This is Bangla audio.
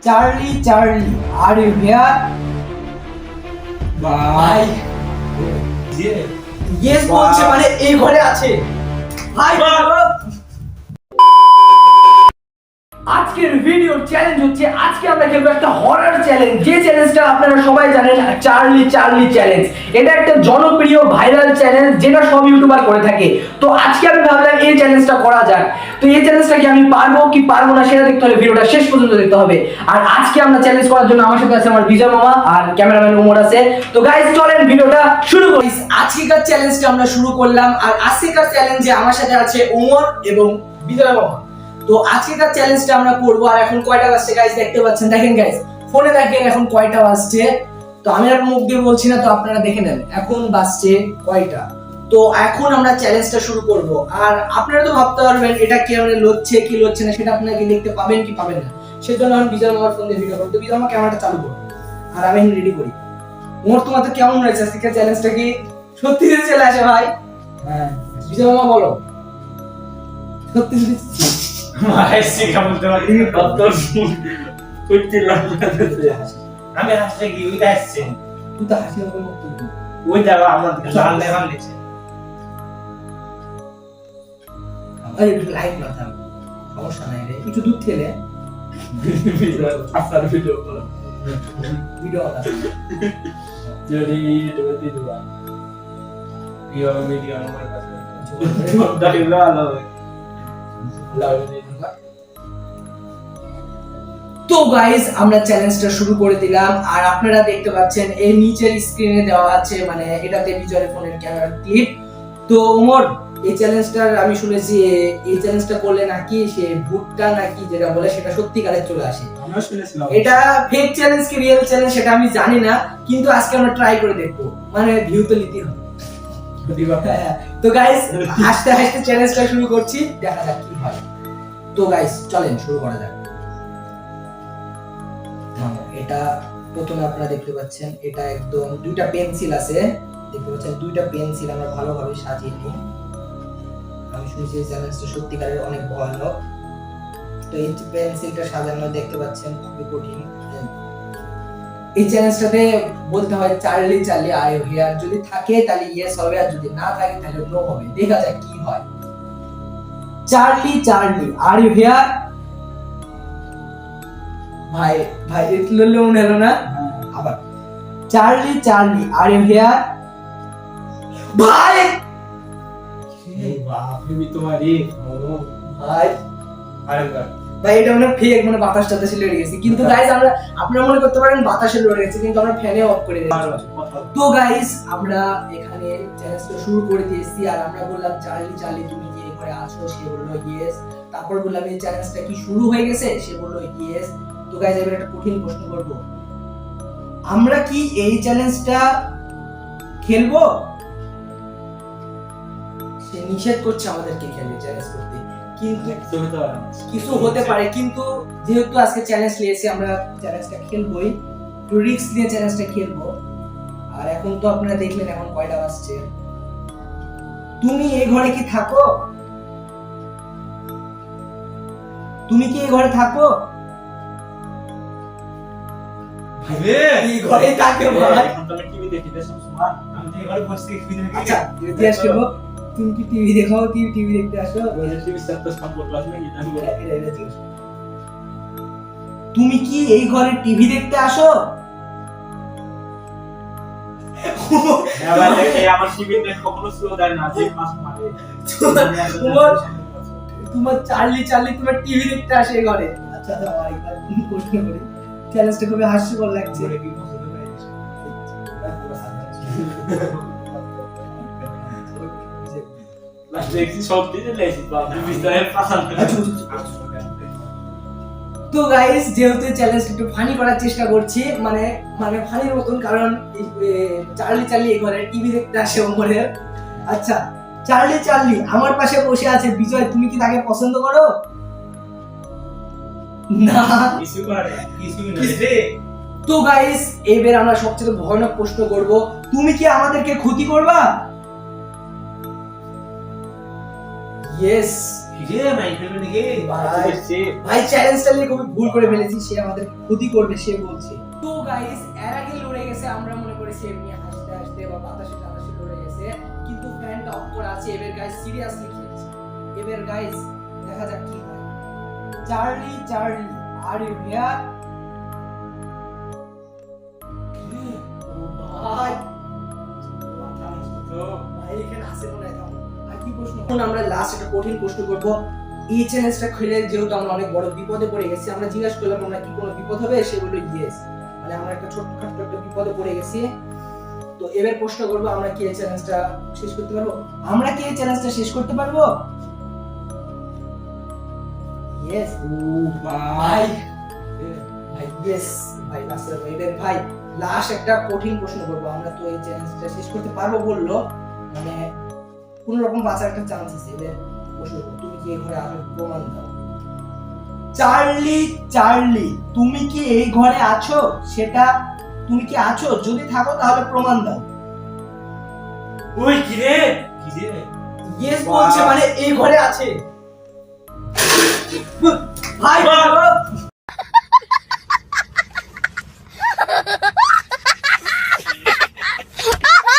Charlie Charlie are you here? ভাই ইয়েস বলছে মানে এই ঘরে আছে ভাই। আজকের ভিডিও চ্যালেঞ্জ হচ্ছে, আজকে আমরা খেলবো একটা হরর চ্যালেঞ্জ। যে চ্যালেঞ্জটা আপনারা সবাই জানেন, চার্লি চার্লি চ্যালেঞ্জ। এটা একটা জনপ্রিয় ভাইরাল চ্যালেঞ্জ যেটা সব ইউটিউবার করে থাকে। তো আজকে আমি ভাবলাম এই চ্যালেঞ্জটা করা যাক। তো এই চ্যালেঞ্জটা কি আমি পারবো কি পারবো না সেটা দেখতে হলে ভিডিওটা শেষ পর্যন্ত দেখতে হবে। আর আজকে আমরা চ্যালেঞ্জ করার জন্য আমার সাথে আছে আমার বিজয় মামা আর ক্যামেরাম্যান ওমর আছে। তো গাইস চলেন ভিডিওটা শুরু করি। আজকের চ্যালেঞ্জটা আমরা শুরু করলাম। আর আজকের চ্যালেঞ্জে আমার সাথে আছে ওমর এবং বিজয় মামা। তো আজকের চ্যালেঞ্জটা আমরা করব। আর এখন কয়টা বাজছে গাইস দেখতে পাচ্ছেন, দেখেন গাইস ফোনে দেখেন এখন কয়টা বাজছে। তো আমি আর মুখ দিয়ে বলছি না, তো আপনারা দেখে নেন এখন বাজছে কয়টা। তো এখন আমরা চ্যালেঞ্জটা শুরু করব। আর আপনারা তো ভাবতে পারবেন এটা কেমন লচ্ছে কি লচ্ছে না, সেটা আপনারা কি দেখতে পাবেন কি পাবেন না। সেজন্য আমি বিজয় মামার ফোন দিয়ে ভিডিও করব। তো বিজয় মামা ক্যামেরাটা চালু করো আর আমি রেডি করি। মোর তোমার তো কেমন হয়েছে আজকের চ্যালেঞ্জটা? কি সত্যি যদি চলে আসে ভাই? হ্যাঁ বিজয় মামা বলো সত্যি যদি মাইসি কামতে পারি কত কইতে লাগছে। আমি হাসলে কি ওইটা আসছে? তুই তো হাসি হবে মুখ তুই। ওই দাও আমার লাল দেখান দিছে। আরে একটু লাইট না থাম, সমস্যা নাই রে, একটু দুধ খেলে ভিডিও আপনার ভিডিও করো। ভিডিও আলা যদি যদি দুয়া ইও ভিডিও আমার কাছে দাঁড়িয়ে লালো লালো। তো গাইস আমরা চ্যালেঞ্জটা শুরু করে দিলাম। আর আপনারা দেখতে পাচ্ছেন এই নিচের স্ক্রিনে দেওয়া আছে, মানে এটাতে বিজয়ের ফোনের ক্যামেরার ক্লিপ। তো ওমর এই চ্যালেঞ্জটার আমি শুনেছি এই চ্যালেঞ্জটা করলে নাকি সে ভূতটা নাকি যেটা বলে সেটা সত্যিকারে চলে আসে। আমরা শুনেছিলাম এটা ফেক চ্যালেঞ্জ কি রিয়েল চ্যালেঞ্জ সেটা আমি জানি না, কিন্তু আজকে আমরা ট্রাই করে দেখবো, মানে ভিউ তো নিতে হবে। তো গাইস আস্তে আস্তে চ্যালেঞ্জটা শুরু করছি, দেখা যাক কি হয়। তো গাইস চলেন শুরু করা যাক। এটা প্রথমে আপনারা দেখতে পাচ্ছেন, এটা একদম দুইটা পেন্সিল আছে, দেখতে পাচ্ছেন দুইটা পেন্সিল আমরা ভালোভাবে সাজিয়ে নিই। আমি শুনছি এই চ্যালেঞ্জটা সত্যিকারের অনেক ভয়ানক। তো এই পেন্সিলটা সাজানো দেখতে পাচ্ছেন খুবই কঠিন। এই চ্যালেঞ্জটাতে বলতে হয় Charlie Charlie are you here, যদি থাকে তাহলে ইয়েস হবে, আর যদি না থাকে তাহলে নো হবে। দেখা যাক কি হয়। Charlie Charlie are you here? ভাই ভাই এগুলো মনে হলো না। আবার Charlie Charlie are you here? ভাই বাপরে তোমারই ও ভাই আরে ভাই এটা মনে ফেক, মানে বাতাস টাতাসে লেগে গেছে। কিন্তু গাইস আমরা আপনারা মনে করতে পারেন বাতাসে লেগে গেছে, কিন্তু আমরা ফ্যানে অফ করে দিয়েছি। তো গাইস আমরা এখানে চ্যালেঞ্জটা শুরু করে দিয়েছি। আর আমরা বললাম চার্লি চার্লি তুমি কি এই ঘরে আছো? সে বললো ইয়েস। তারপর বললাম এই চ্যালেঞ্জটা কি শুরু হয়ে গেছে? সে বললো ইয়েস। তো গাইস এবার একটা কঠিন প্রশ্ন করব, আমরা কি এই চ্যালেঞ্জটা খেলবো? সে নিষেধ করছে আমাদেরকে খেলতে, চ্যালেঞ্জ করতে, কিন্তু কিছু হতে পারে। কিন্তু যেহেতু আজকে চ্যালেঞ্জ নিয়েছি আমরা চ্যালেঞ্জটা খেলবোই, একটু রিস্ক নিয়ে চ্যালেঞ্জটা খেলবো। আর এখন তো আপনারা দেখলেন এখন কয়টা বাজছে। তুমি এই ঘরে কি থাকো? তুমি কি এই ঘরে থাকো? এই ঘরে থাকে ভাই। আমি টিভি দেখি সব সময়। আমি এই ঘরে বসে টিভি দেখি। আচ্ছা জিজ্ঞেস করবো, তুমি কি টিভি দেখো? কি টিভি দেখতে আসো? টিভি সাথে সম্পর্ক আছে নাকি জানি না। তুমি কি এই ঘরে টিভি দেখতে আসো? এবার দেখে আমার টিভি দেখে কখনো স্লো দেয় না, যে পাস মারে। তোমার চার্লি চার্লি তোমার টিভি দেখতে আসে এই ঘরে। আচ্ছা আচ্ছা ভাই এবার প্রশ্ন করি, চ্যালেঞ্জটা খুবই হাস্যকর লাগছে। তো গাইস যেহেতু চ্যালেঞ্জটা একটু ফানি করার চেষ্টা করছি, মানে মানে ফানির মতন, কারণ চার্লি চার্লি এই ঘরে টিভি দেখতে আসে ওমরের। আচ্ছা চার্লি চার্লি আমার পাশে বসে আছে বিজয়, তুমি কি তাকে পছন্দ করো? না কিছু করে কিছু না। তো গাইস এবার আমরা সবচেয়ে ভয়ানক প্রশ্ন করব, তুমি কি আমাদেরকে ক্ষতি করবা? ইয়েস কি রে মাই ফেলবে নাকি ভাই চ্যালেঞ্জটা নিয়ে খুবই ভুল করে ফেলেছি, সে আমাদের ক্ষতি করবে সে বলছে। তো গাইস এর আগে লড়ে গেছে, আমরা মনে করেছি এমনি হাসতে হাসতে বা বাতাসে টাতাসে লড়ে গেছে, কিন্তু ফ্যানটা অফ করা আছে। এবার গাইস সিরিয়াসলি খেলছে। এবার গাইস দেখা যাক কি হয়। Charlie Charlie are you here? ভাই ভাই এখানে আসে মনে হয়। আর কি প্রশ্ন? এখন আমরা লাস্ট একটা কঠিন প্রশ্ন করব। এই চ্যালেঞ্জটা খেলে যেহেতু আমরা অনেক বড় বিপদে পড়ে গেছি, আমরা জিজ্ঞাসা করলাম আমরা কি কোনো বিপদ হবে, সে বলল ইয়েস, মানে আমরা একটা ছোটখাটো একটা বিপদে পড়ে গেছি। তো এবার প্রশ্ন করব, আমরা কি এই চ্যালেঞ্জটা শেষ করতে পারবো? আমরা কি এই চ্যালেঞ্জটা শেষ করতে পারবো? ইয়েস। ও ভাই ভাই ইয়েস ভাই লাস্ট এবার ভাই লাস্ট একটা কঠিন প্রশ্ন করব। আমরা তো এই চ্যালেঞ্জটা শেষ করতে পারবো বললো, মানে কোন রকম বাঁচার একটা চান্স আছে। এবার প্রশ্ন করব, তুমি কি এই ঘরে আছো? প্রমাণ দাও। চার্লি চার্লি তুমি কি এই ঘরে আছো? সেটা তুমি কি আছো? যদি থাকো তাহলে প্রমাণ দাও। ওই কি রে ইয়েস বলছে, মানে এই ঘরে আছে। ভাই